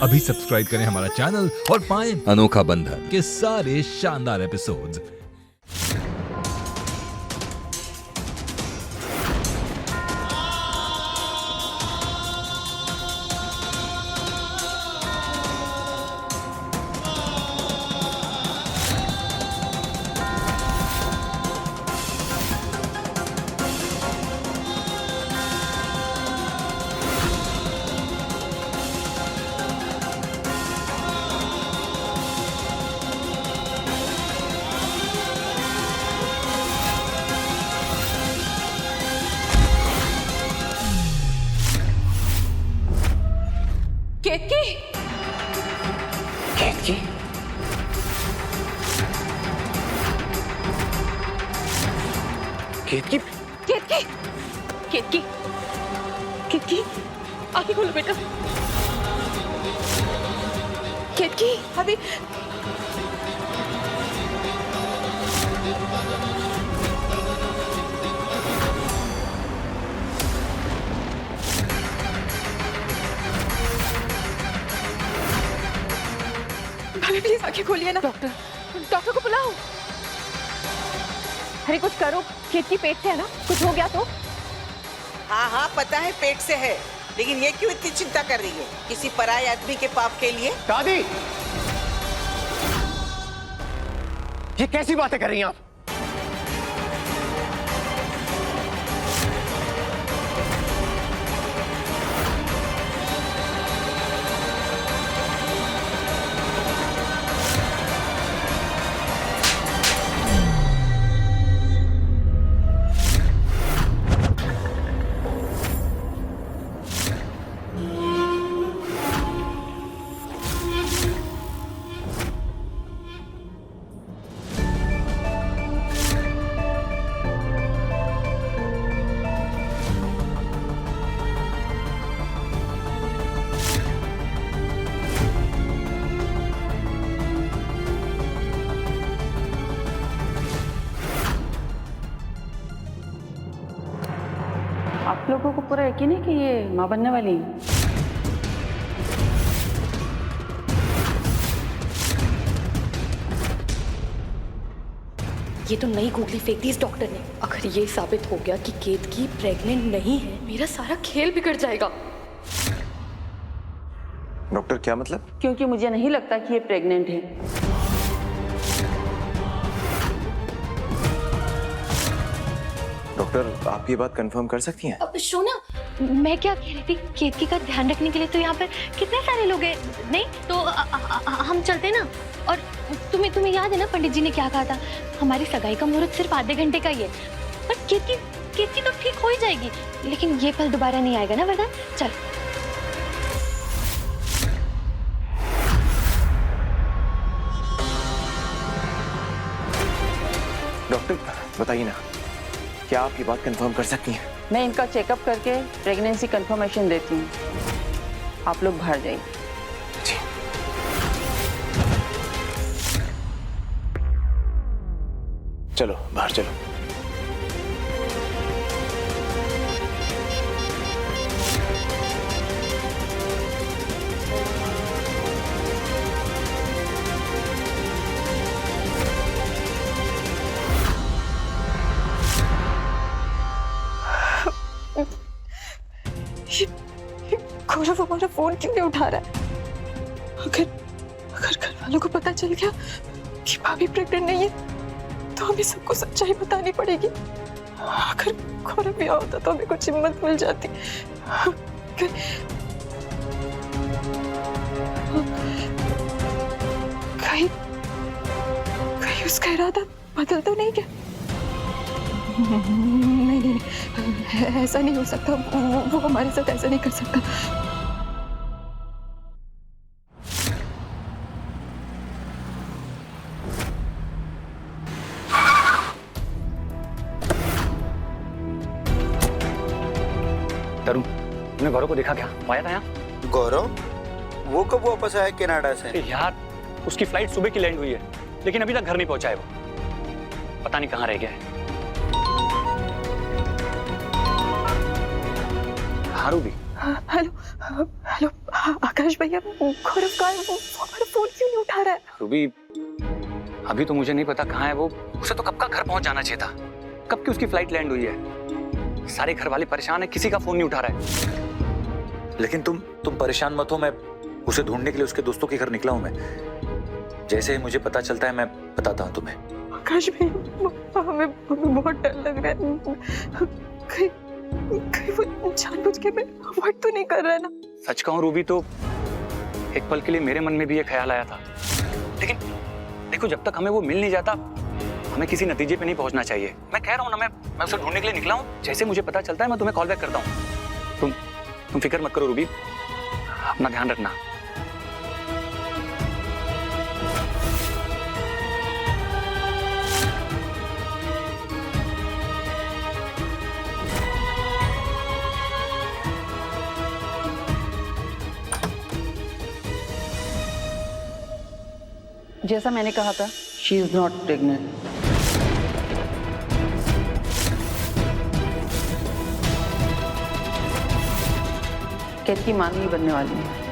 अभी सब्सक्राइब करें हमारा चैनल और पाएं अनोखा बंधन के सारे शानदार एपिसोड्स। केतकी, केतकी, केतकी, केतकी, केतकी, केतकी, आंखें खोलो बेटा। केतकी, अभी भाभी प्लीज आंखें खोलिए ना। डॉक्टर को बुलाओ। अरे कुछ करो, केतकी पेट से है ना, कुछ हो गया तो? हाँ हाँ पता है पेट से है, लेकिन ये क्यों इतनी चिंता कर रही है किसी पराये आदमी के पाप के लिए? दादी, ये कैसी बातें कर रही हैं आप? आप लोगों को पूरा यकीन है कि ये माँ बनने वाली है? ये तो नई गोली फेंक दी इस डॉक्टर ने। अगर ये साबित हो गया कि केतकी प्रेग्नेंट नहीं है, मेरा सारा खेल बिगड़ जाएगा। डॉक्टर क्या मतलब? क्योंकि मुझे नहीं लगता कि ये प्रेग्नेंट है। डॉक्टर, आप ये बात कंफर्म कर सकती हैं? अब सोना, मैं क्या कह रही थी, केतकी का ध्यान रखने के लिए तो यहाँ पर कितने सारे लोग हैं, नहीं तो हम चलते ना। और तुम्हें याद है ना पंडित जी ने क्या कहा था, हमारी सगाई का मुहूर्त सिर्फ आधे घंटे का ही है। पर केतकी तो ठीक हो ही जाएगी, लेकिन ये पल दोबारा नहीं आएगा ना वरदान। चल डॉक्टर बताइए ना, क्या आप ये बात कंफर्म कर सकती हैं? मैं इनका चेकअप करके प्रेगनेंसी कंफर्मेशन देती हूँ। आप लोग बाहर जाइए। जी। चलो बाहर चलो। गौरव हमारा फोन क्यों नहीं उठा रहा है? अगर घर वालों को पता चल गया कि भाभी प्रेग्नेंट नहीं है तो हमें सबको सच्चाई बतानी पड़ेगी। अगर गौरव भी होता तो हमें कुछ हिम्मत मिल जाती। कहीं उसका इरादा बदल तो नहीं क्या? नहीं, ऐसा नहीं हो सकता। वो हमारे साथ ऐसा नहीं कर सकता। तरुण, तुमने गौरव को देखा क्या? आया था यहाँ? गौरव? वो कब वापस आया कनाडा से? यार, उसकी फ्लाइट सुबह की लैंड हुई है, लेकिन अभी तक घर नहीं पहुंचा है वो। पता नहीं कहाँ रह गया है। हारू भी? हेलो हेलो, आकाश भैया, गौरव का वो हमारा फोन क्यों नहीं उठा रहा है? रूबी, अभी तो मुझे नहीं पता कहाँ है वो। उसे तो कब का घर पहुंच जाना चाहिए था। कब की उसकी फ्लाइट लैंड हुई है। सारे घर वाले परेशान है, किसी का फोन नहीं उठा रहा है। लेकिन तुम परेशान मत हो, मैं उसे ढूंढने के लिए उसके दोस्तों के घर निकला हूं मैं। जैसे ही मुझे पता चलता है मैं बताता हूं तुम्हें। आकाश भैया, हमें बहुत डर लग रहा है। कहीं वो जानबूझ के अवॉइड तो नहीं कर रहा है ना? सच कहूं रूबी, तो एक पल के लिए मेरे मन में भी ये ख्याल आया था। लेकिन देखो, जब तक हमें वो मिल नहीं जाता, हमें किसी नतीजे पे नहीं पहुंचना चाहिए। मैं कह रहा हूं ना, मैं उसे ढूंढने के लिए निकला हूं। जैसे मुझे पता चलता है मैं तुम्हें कॉल बैक करता हूं। तुम फिक्र मत करो रूबी, अपना ध्यान रखना। जैसा मैंने कहा था, शी इज नॉट प्रेग्नेंट। केत की मां नहीं बनने वाली है।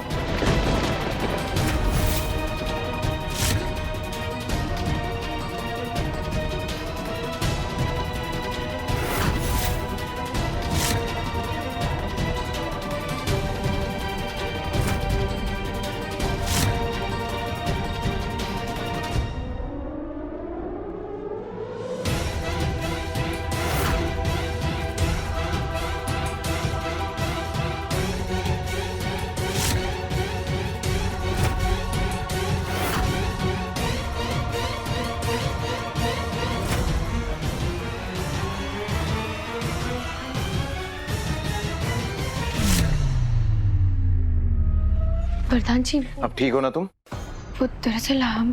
प्रधान जी, अब ठीक हो ना तुम? वो दरअसल हम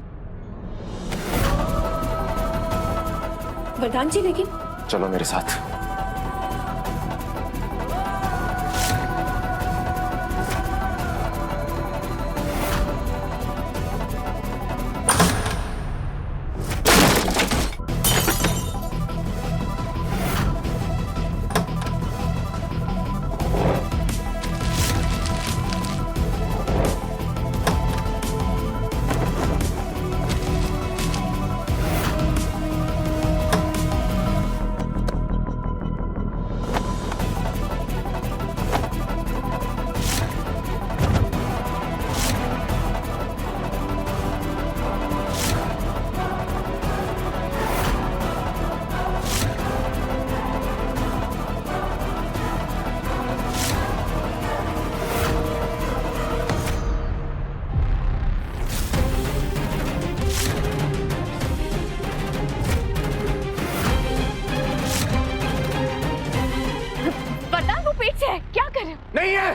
प्रधान जी, लेकिन चलो मेरे साथ। प्रधान, वो पेट से है, क्या कर रहे हो? नहीं है।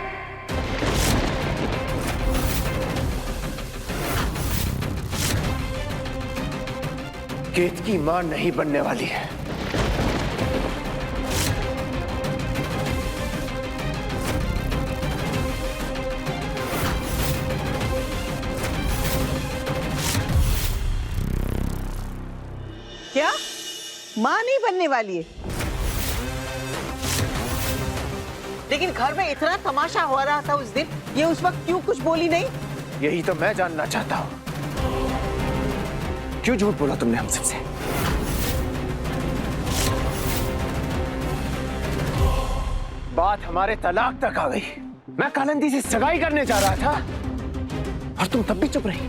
केत की मां नहीं बनने वाली है। क्या मां नहीं बनने वाली है? लेकिन घर में इतना तमाशा हो रहा था उस दिन, ये उस वक्त क्यों कुछ बोली नहीं? यही तो मैं जानना चाहता हूं। क्यों झूठ बोला तुमने हम सबसे? बात हमारे तलाक तक आ गई। मैं कालिंदी से सगाई करने जा रहा था और तुम तब भी चुप रही।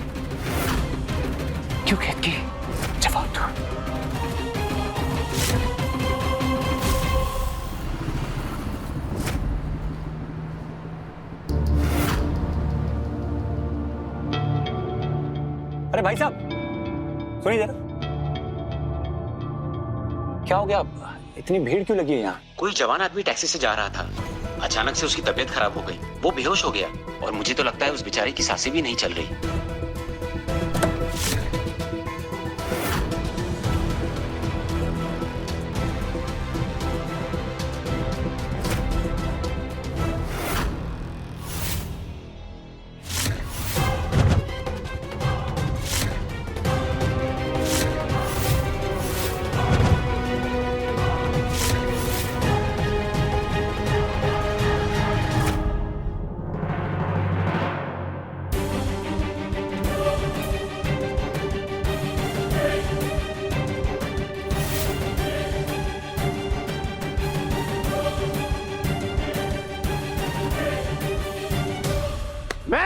क्यों केत की? जवाब दो। अरे भाई साहब, सुनिए जरा। क्या हो गया? इतनी भीड़ क्यों लगी है यहाँ? कोई जवान आदमी टैक्सी से जा रहा था, अचानक से उसकी तबीयत खराब हो गई, वो बेहोश हो गया और मुझे तो लगता है उस बेचारे की सांसें भी नहीं चल रही।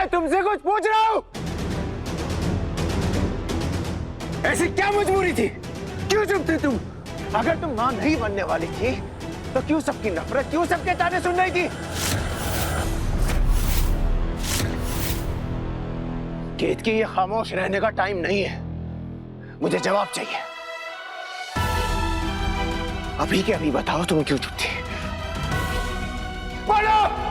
मैं तुमसे कुछ पूछ रहा हूं। ऐसी क्या मजबूरी थी? क्यों चुप थी तुम? अगर तुम मां नहीं बनने वाली थी तो क्यों सबकी नफरत, क्यों सबके ताने सुन रही थी? केतकी, ये खामोश रहने का टाइम नहीं है। मुझे जवाब चाहिए। अभी के अभी बताओ तुम क्यों चुप थी? बोलो।